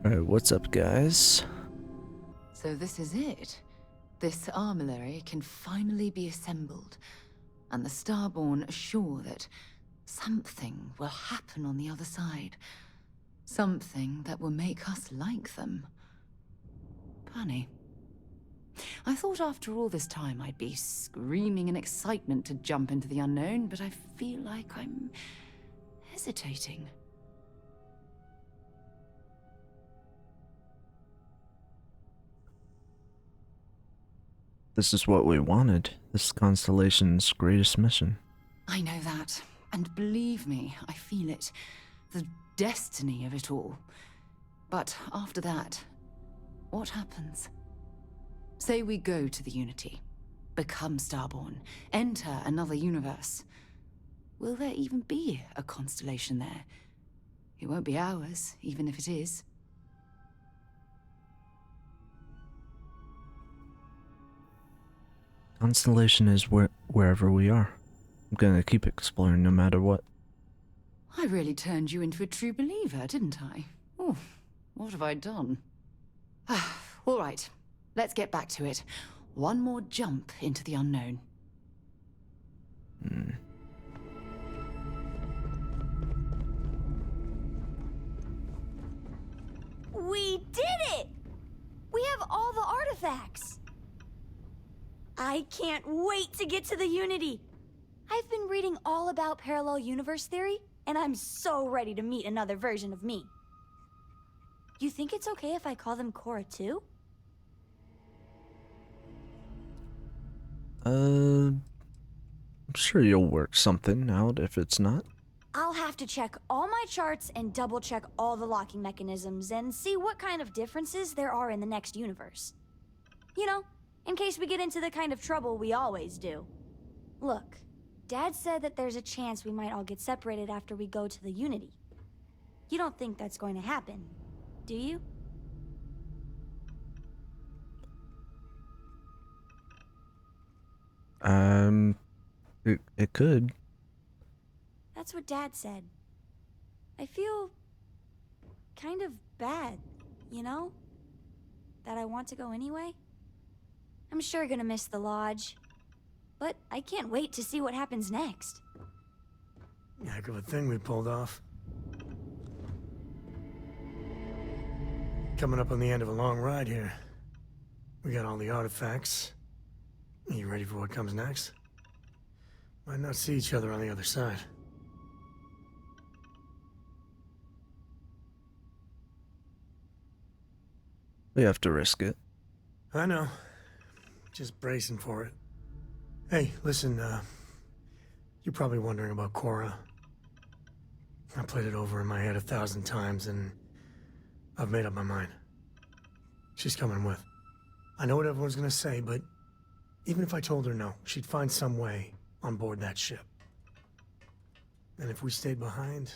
Alright, what's up, guys? So this is it. This armillary can finally be assembled, and the Starborn are sure that something will happen on the other side. Something that will make us like them. Funny. I thought after all this time I'd be screaming in excitement to jump into the unknown, but I feel like I'm hesitating. This is what we wanted. This constellation's greatest mission. I know that, and believe me, I feel it. The destiny of it all. But after that, what happens? Say we go to the Unity, become Starborn, enter another universe. Will there even be a constellation there? It won't be ours, even if it is. Constellation is wherever we are. I'm gonna keep exploring no matter what. I really turned you into a true believer, didn't I? Oh, what have I done? All right, let's get back to it. One more jump into the unknown. We did it! We have all the artifacts! I can't wait to get to the Unity! I've been reading all about parallel universe theory, and I'm so ready to meet another version of me. You think it's okay if I call them Cora too? I'm sure you'll work something out if it's not. I'll have to check all my charts and double check all the locking mechanisms and see what kind of differences there are in the next universe. You know, in case we get into the kind of trouble we always do. Look, Dad said that there's a chance we might all get separated after we go to the Unity. You don't think that's going to happen, do you? It could. That's what Dad said. I feel kind of bad, you know? That I want to go anyway. I'm sure gonna miss the lodge. But I can't wait to see what happens next. Heck of a thing we pulled off. Coming up on the end of a long ride here. We got all the artifacts. You ready for what comes next? Might not see each other on the other side. We have to risk it. I know. Just bracing for it. Hey, listen, you're probably wondering about Cora. I played it over in my head 1,000 times, and I've made up my mind. She's coming with. I know what everyone's gonna say, but even if I told her no, she'd find some way on board that ship. And if we stayed behind,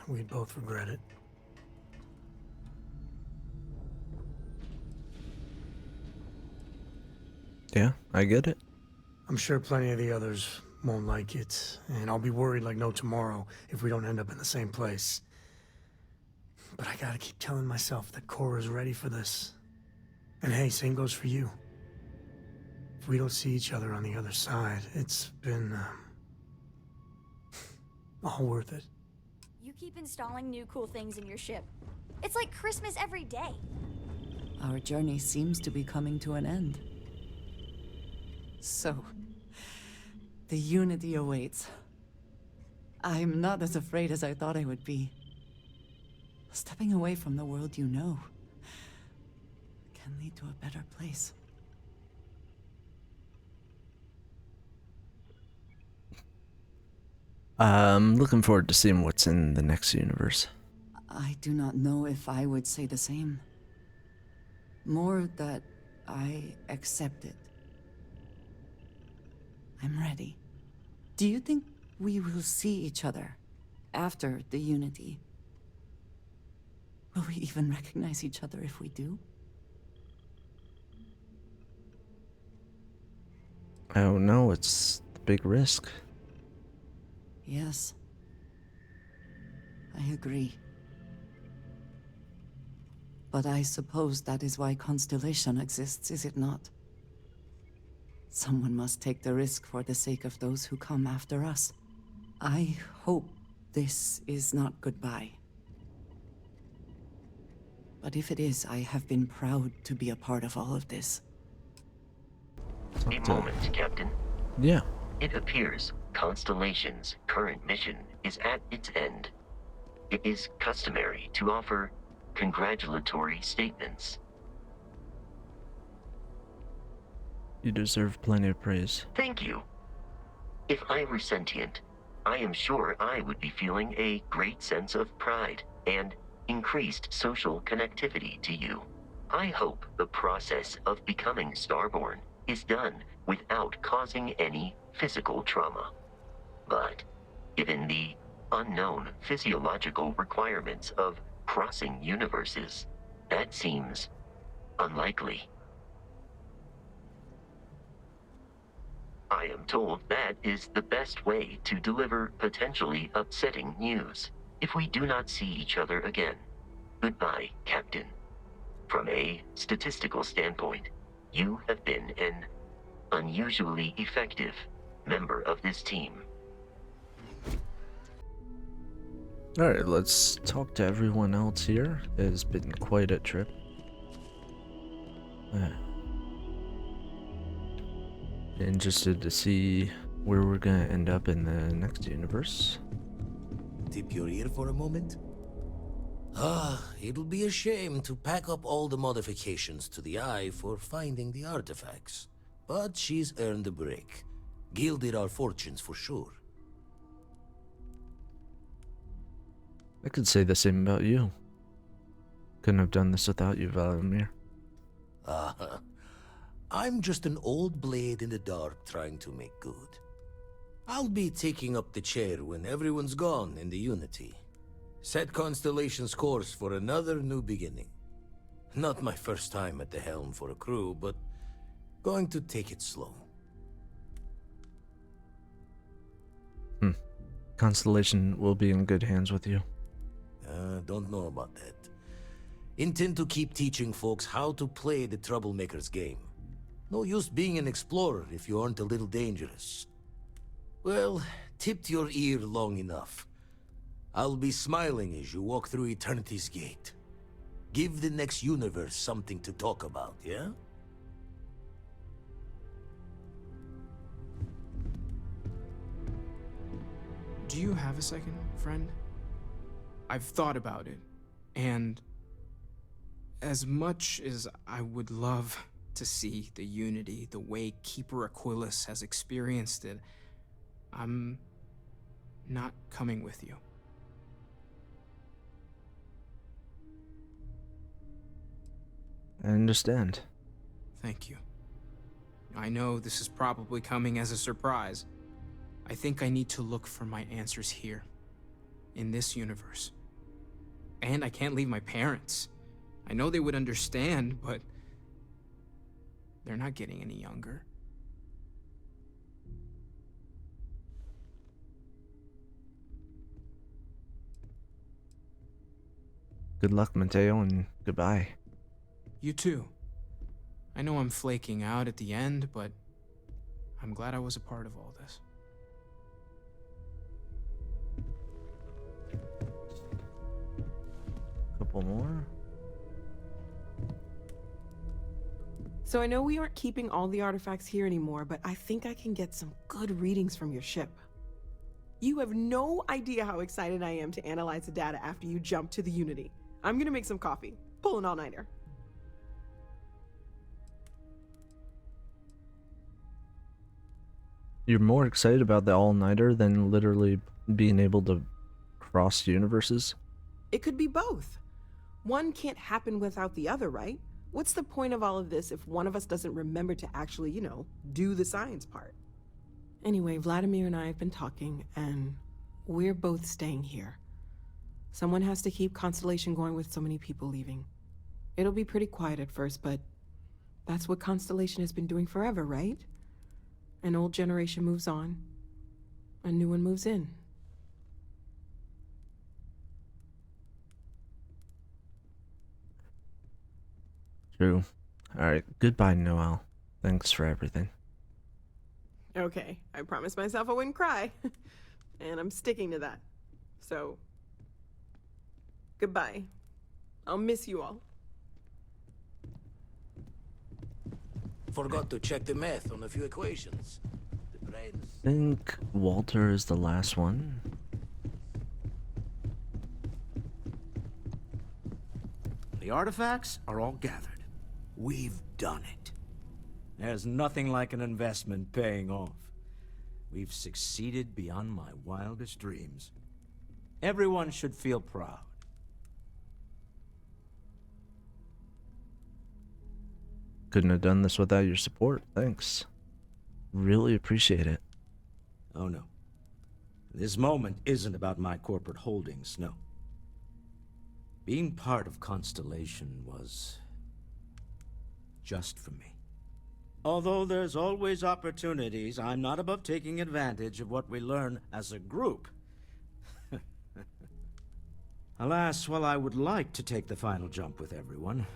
we'd both regret it. Yeah, I get it. I'm sure plenty of the others won't like it, and I'll be worried like no tomorrow if we don't end up in the same place. But I gotta keep telling myself that Cora's ready for this. And hey, same goes for you. If we don't see each other on the other side, it's been, all worth it. You keep installing new cool things in your ship. It's like Christmas every day. Our journey seems to be coming to an end. So, the Unity awaits. I'm not as afraid as I thought I would be. Stepping away from the world you know can lead to a better place. I'm looking forward to seeing what's in the next universe. I do not know if I would say the same. More that I accept it. I'm ready. Do you think we will see each other after the Unity? Will we even recognize each other if we do? I don't know, it's a big risk. Yes. I agree. But I suppose that is why Constellation exists, is it not? Someone must take the risk for the sake of those who come after us. I hope this is not goodbye. But if it is, I have been proud to be a part of all of this. A moment, Captain. Yeah. It appears Constellation's current mission is at its end. It is customary to offer congratulatory statements. You deserve plenty of praise. Thank you. If I were sentient, I am sure I would be feeling a great sense of pride and increased social connectivity to you. I hope the process of becoming Starborn is done without causing any physical trauma. But given the unknown physiological requirements of crossing universes, that seems unlikely. I am told that is the best way to deliver potentially upsetting news. If we do not see each other again, goodbye, Captain. From a statistical standpoint, you have been an unusually effective member of this team. Alright, let's talk to everyone else here. It has been quite a trip. Interested to see where we're gonna end up in the next universe. Tip your ear for a moment? It'll be a shame to pack up all the modifications to the Eye for finding the artifacts. But she's earned a break. Gilded our fortunes for sure. I could say the same about you. Couldn't have done this without you, Vladimir. I'm just an old blade in the dark trying to make good. I'll be taking up the chair when everyone's gone in the Unity. Set Constellation's course for another new beginning. Not my first time at the helm for a crew, but going to take it slow. Constellation will be in good hands with you. Don't know about that. Intend to keep teaching folks how to play the Troublemaker's game. No use being an explorer if you aren't a little dangerous. Well, tipped your ear long enough. I'll be smiling as you walk through Eternity's gate. Give the next universe something to talk about, yeah? Do you have a second, friend? I've thought about it, and as much as I would love to see the Unity the way Keeper Aquilus has experienced it, I'm not coming with you. I understand. Thank you. I know this is probably coming as a surprise. I think I need to look for my answers here, in this universe. And I can't leave my parents. I know they would understand, but they're not getting any younger. Good luck, Mateo, and goodbye. You too. I know I'm flaking out at the end, but I'm glad I was a part of all this. Couple more. So I know we aren't keeping all the artifacts here anymore, but I think I can get some good readings from your ship. You have no idea how excited I am to analyze the data after you jump to the Unity. I'm gonna make some coffee. Pull an all-nighter. You're more excited about the all-nighter than literally being able to cross universes? It could be both. One can't happen without the other, right? What's the point of all of this if one of us doesn't remember to actually, do the science part? Anyway, Vladimir and I have been talking, and we're both staying here. Someone has to keep Constellation going with so many people leaving. It'll be pretty quiet at first, but that's what Constellation has been doing forever, right? An old generation moves on, a new one moves in. True. Alright, goodbye, Noel. Thanks for everything. Okay, I promised myself I wouldn't cry. And I'm sticking to that. So, goodbye. I'll miss you all. Forgot to check the math on a few equations. The brains. I think Walter is the last one. The artifacts are all gathered. We've done it. There's nothing like an investment paying off. We've succeeded beyond my wildest dreams. Everyone should feel proud. Couldn't have done this without your support. Thanks. Really appreciate it. Oh no. This moment isn't about my corporate holdings, no. Being part of Constellation was just for me. Although there's always opportunities, I'm not above taking advantage of what we learn as a group. Alas, while I would like to take the final jump with everyone,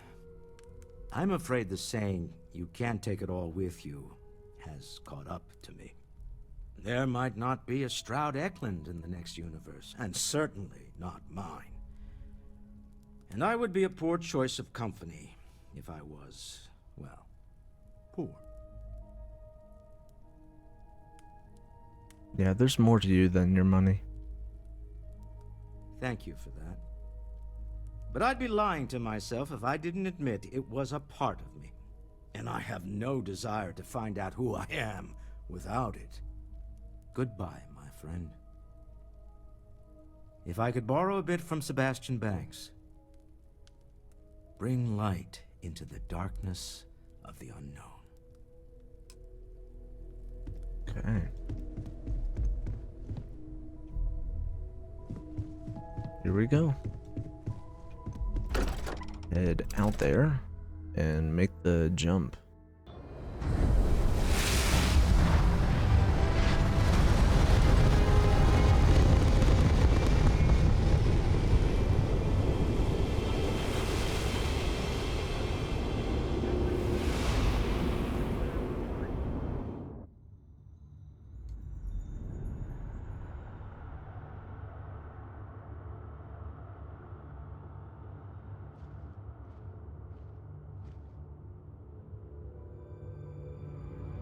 I'm afraid the saying, "you can't take it all with you," has caught up to me. There might not be a Stroud Eklund in the next universe, and certainly not mine. And I would be a poor choice of company if I was, well, poor. Yeah, there's more to you than your money. Thank you for that. But I'd be lying to myself if I didn't admit it was a part of me. And I have no desire to find out who I am without it. Goodbye, my friend. If I could borrow a bit from Sebastian Banks, bring light into the darkness of the unknown. Okay. Here we go. Head out there and make the jump.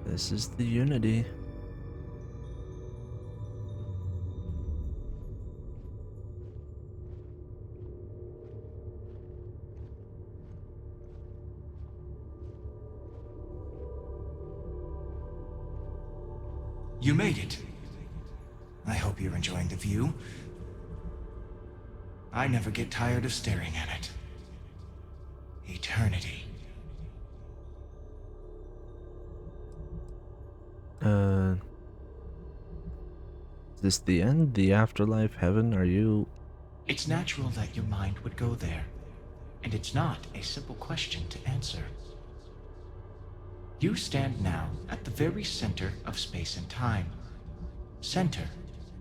This is the Unity. You made it. I hope you're enjoying the view. I never get tired of staring at it. Eternity. Is this the end? The afterlife? Heaven? Are you... It's natural that your mind would go there, and it's not a simple question to answer. You stand now at the very center of space and time. Center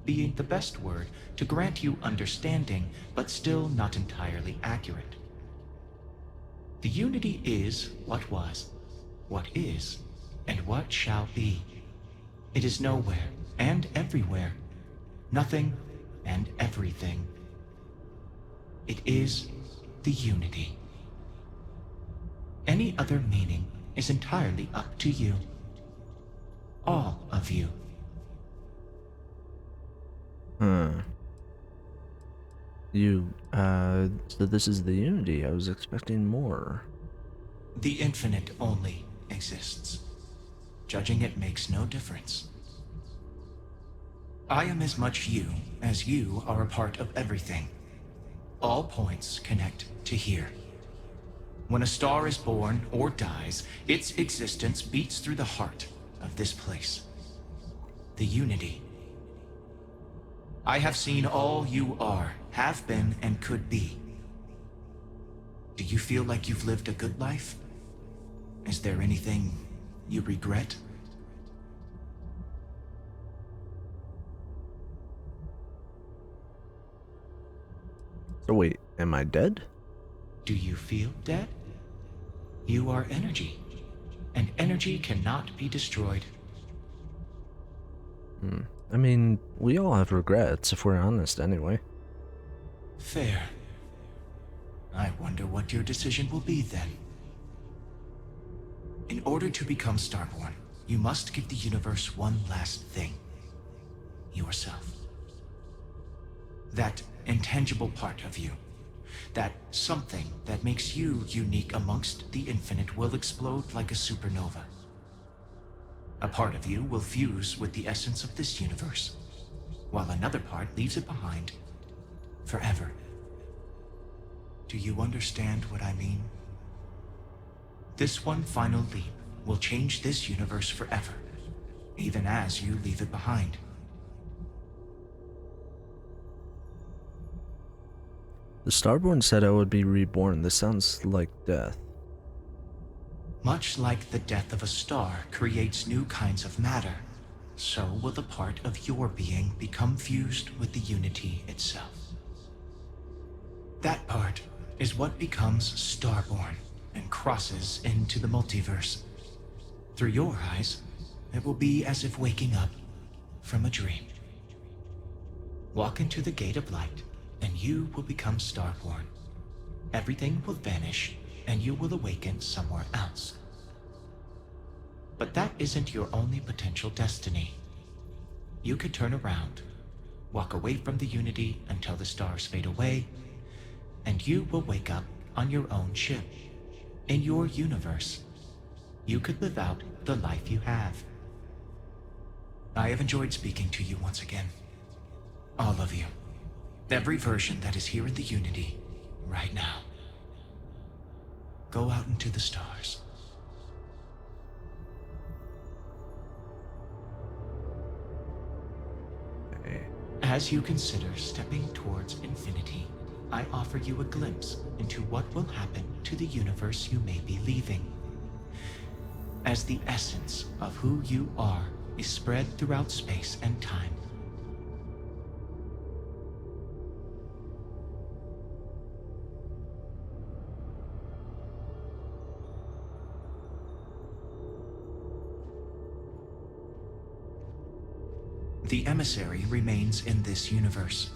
being the best word to grant you understanding, but still not entirely accurate. The Unity is what was, what is, and what shall be. It is nowhere and everywhere, nothing and everything. It is the Unity. Any other meaning is entirely up to you. All of you. So this is the Unity. I was expecting more. The infinite only exists. Judging it makes no difference. I am as much you as you are a part of everything. All points connect to here. When a star is born or dies, its existence beats through the heart of this place. The Unity. I have seen all you are, have been, and could be. Do you feel like you've lived a good life? Is there anything you regret? So wait, am I dead? Do you feel dead? You are energy, and energy cannot be destroyed. I mean, we all have regrets, if we're honest, anyway. Fair. I wonder what your decision will be then. In order to become Starborn, you must give the universe one last thing. Yourself. That intangible part of you. That something that makes you unique amongst the infinite will explode like a supernova. A part of you will fuse with the essence of this universe, while another part leaves it behind forever. Do you understand what I mean? This one final leap will change this universe forever, even as you leave it behind. The Starborn said I would be reborn. This sounds like death. Much like the death of a star creates new kinds of matter, so will the part of your being become fused with the unity itself. That part is what becomes Starborn and crosses into the multiverse. Through your eyes, it will be as if waking up from a dream. Walk into the gate of light, and you will become Starborn. Everything will vanish, and you will awaken somewhere else. But that isn't your only potential destiny. You could turn around, walk away from the Unity until the stars fade away, and you will wake up on your own ship, in your universe. You could live out the life you have. I have enjoyed speaking to you once again. All of you. Every version that is here in the Unity, right now. Go out into the stars. As you consider stepping towards infinity, I offer you a glimpse into what will happen to the universe you may be leaving. As the essence of who you are is spread throughout space and time. The emissary remains in this universe,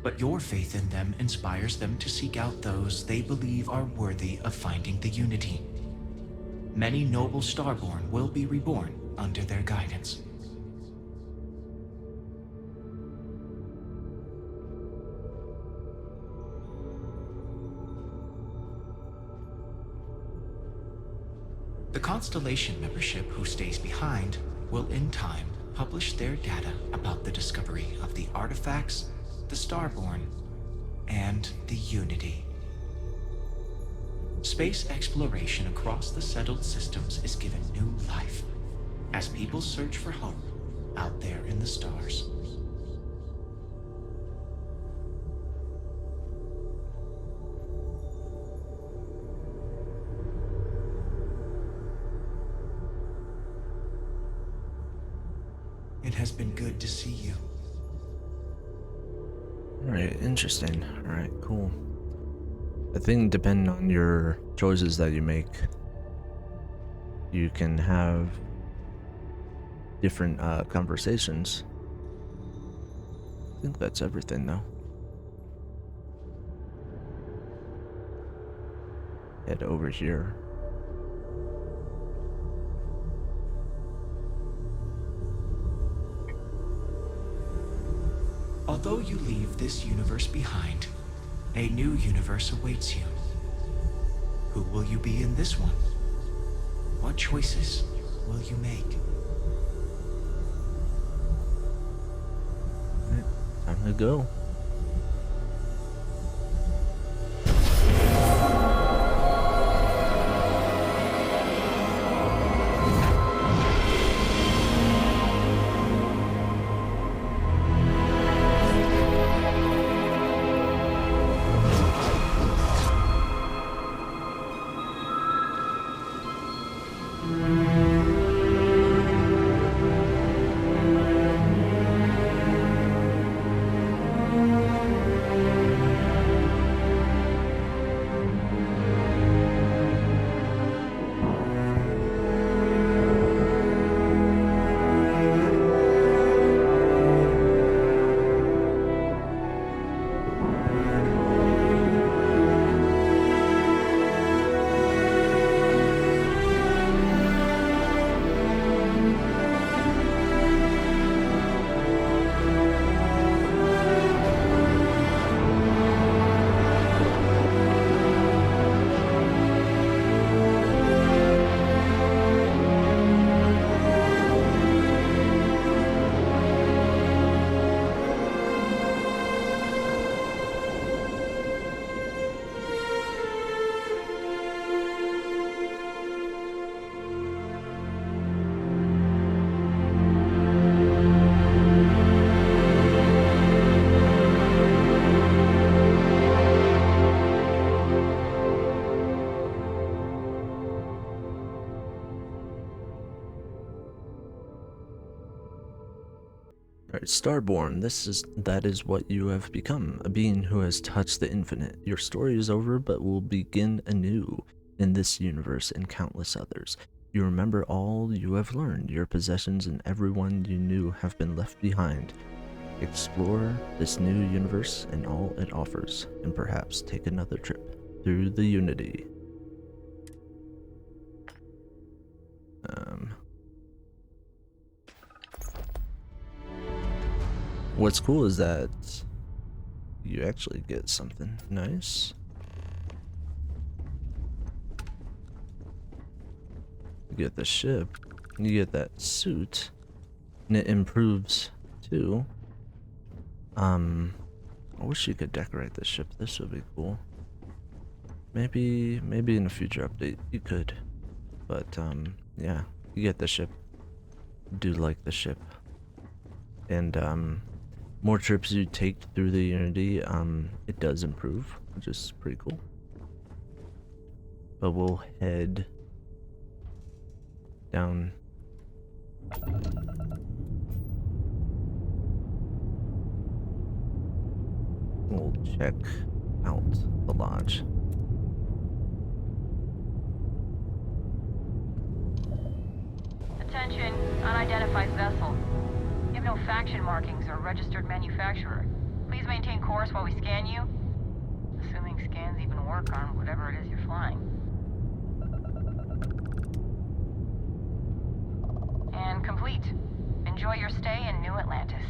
but your faith in them inspires them to seek out those they believe are worthy of finding the Unity. Many noble Starborn will be reborn under their guidance. The Constellation membership who stays behind will in time publish their data about the discovery of the artifacts, the Starborn, and the Unity. Space exploration across the settled systems is given new life as people search for hope out there in the stars. It has been good to see you. Alright, interesting. Alright, cool. I think depending on your choices that you make, you can have different conversations. I think that's everything now. Head over here. Although you leave this universe behind, a new universe awaits you. Who will you be in this one? What choices will you make? Time to go. Alright, Starborn, that is what you have become, a being who has touched the infinite. Your story is over, but will begin anew in this universe and countless others. You remember all you have learned, your possessions and everyone you knew have been left behind. Explore this new universe and all it offers, and perhaps take another trip through the Unity. What's cool is that you actually get something nice. You get the ship, you get that suit, and it improves too. I wish you could decorate the ship. This would be cool. Maybe in a future update you could. But yeah, you get the ship. Do like the ship. And more trips you take through the Unity, it does improve, which is pretty cool. But we'll head down. We'll check out the lodge. Attention, unidentified vessel. You have no faction markings or registered manufacturer. Please maintain course while we scan you. Assuming scans even work on whatever it is you're flying. And complete. Enjoy your stay in New Atlantis.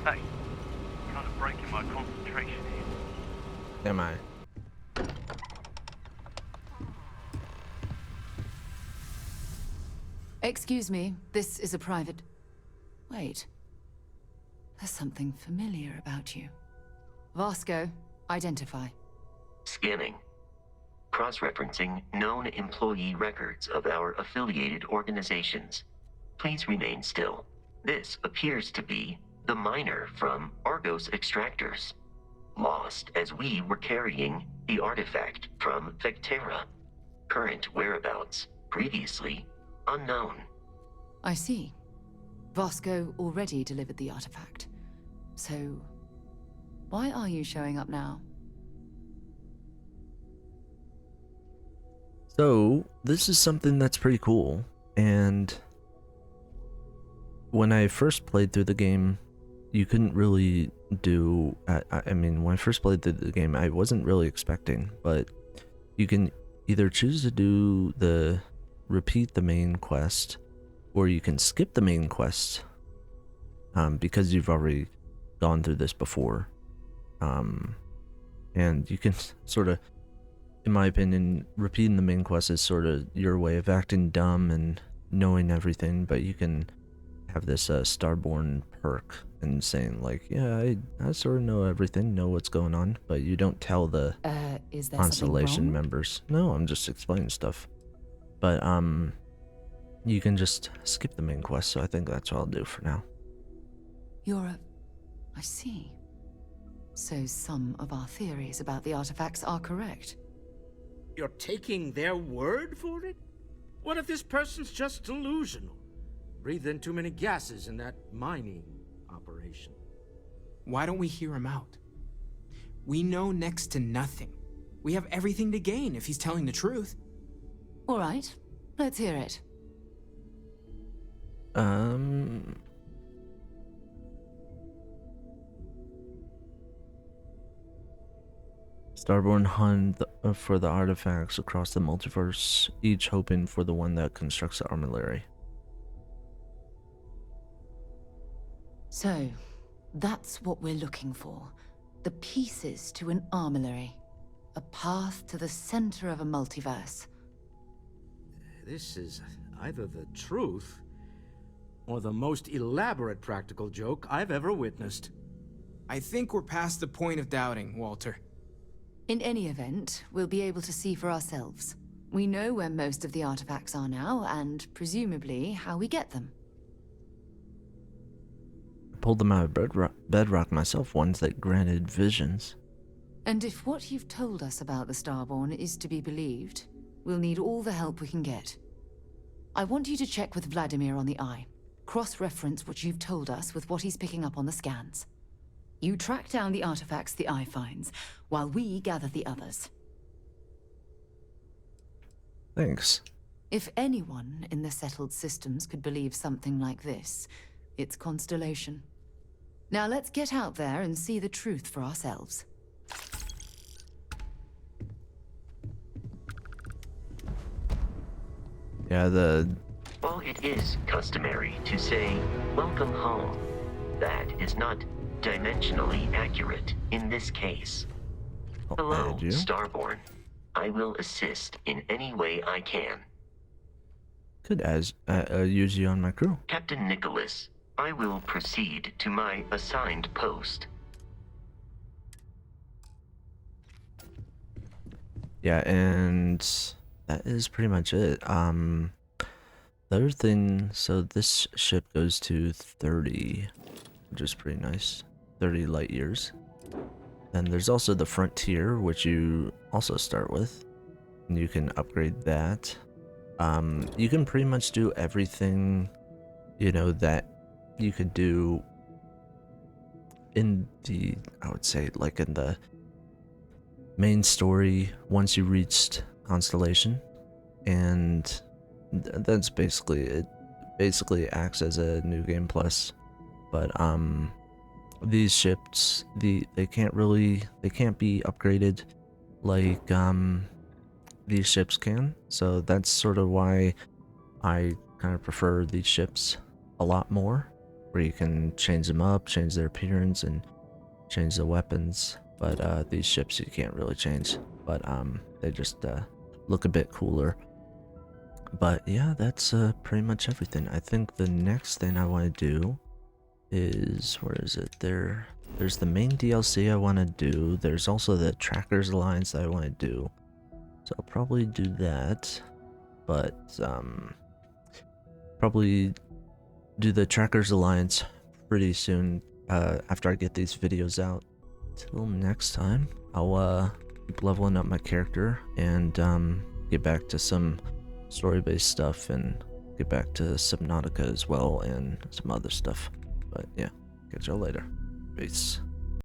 Hey, kind of breaking my concentration here. Am I? Excuse me, this is a private... Wait. There's something familiar about you. Vasco, identify. Scanning. Cross-referencing known employee records of our affiliated organizations. Please remain still. This appears to be the miner from Argos Extractors. Lost as we were carrying the artifact from Vectera. Current whereabouts, previously unknown. I see. Vasco already delivered the artifact. So, why are you showing up now? So, this is something that's pretty cool, and when I first played through the game, you couldn't really do... I mean, when I first played through the game, I wasn't really expecting, but you can either choose to do repeat the main quest, or you can skip the main quest, because you've already gone through this before. And you can sort of, in my opinion, repeating the main quest is sort of your way of acting dumb and knowing everything, but you can have this Starborn perk and saying like, yeah, I sort of know everything, know what's going on, but you don't tell the Is there Constellation something wrong? members. No, I'm just explaining stuff. But you can just skip the main quest, so I think that's what I'll do for now. I see. So some of our theories about the artifacts are correct. You're taking their word for it? What if this person's just delusional? Breathed in too many gases in that mining operation. Why don't we hear him out? We know next to nothing. We have everything to gain if he's telling the truth. All right, let's hear it. Starborn hunt for the artifacts across the multiverse, each hoping for the one that constructs the armillary. So, that's what we're looking for. The pieces to an armillary. A path to the center of a multiverse. This is either the truth or the most elaborate practical joke I've ever witnessed. I think we're past the point of doubting, Walter. In any event, we'll be able to see for ourselves. We know where most of the artifacts are now, and presumably how we get them. I pulled them out of bedrock myself once that granted visions. And if what you've told us about the Starborn is to be believed, we'll need all the help we can get. I want you to check with Vladimir on the Eye. Cross-reference what you've told us with what he's picking up on the scans. You track down the artifacts the Eye finds, while we gather the others. Thanks. If anyone in the settled systems could believe something like this, it's Constellation. Now let's get out there and see the truth for ourselves. Yeah, While it is customary to say, "Welcome home," that is not dimensionally accurate in this case. Hello, Starborn. I will assist in any way I can. Could use you on my crew. Captain Nicholas, I will proceed to my assigned post. Yeah, and that is pretty much it. The other thing, so this ship goes to 30, which is pretty nice. 30 light years. Then there's also the Frontier, which you also start with. And you can upgrade that. You can pretty much do everything, you know, that you could do in the, I would say, like in the main story once you reached Constellation. And that's basically it. Basically acts as a new game plus. But these ships, they can't be upgraded like these ships can. So that's sort of why I kind of prefer these ships a lot more, where you can change them up, change their appearance, and change the weapons. But these ships you can't really change. But they just look a bit cooler. But yeah, that's pretty much everything. I think the next thing I want to do is, where is it? There's the main DLC I want to do. There's also the Trackers Alliance that I want to do. So I'll probably do that. But probably do the Trackers Alliance pretty soon after I get these videos out. Till next time, I'll keep leveling up my character and get back to some story-based stuff and get back to Subnautica as well and some other stuff. But yeah, catch y'all later. Peace.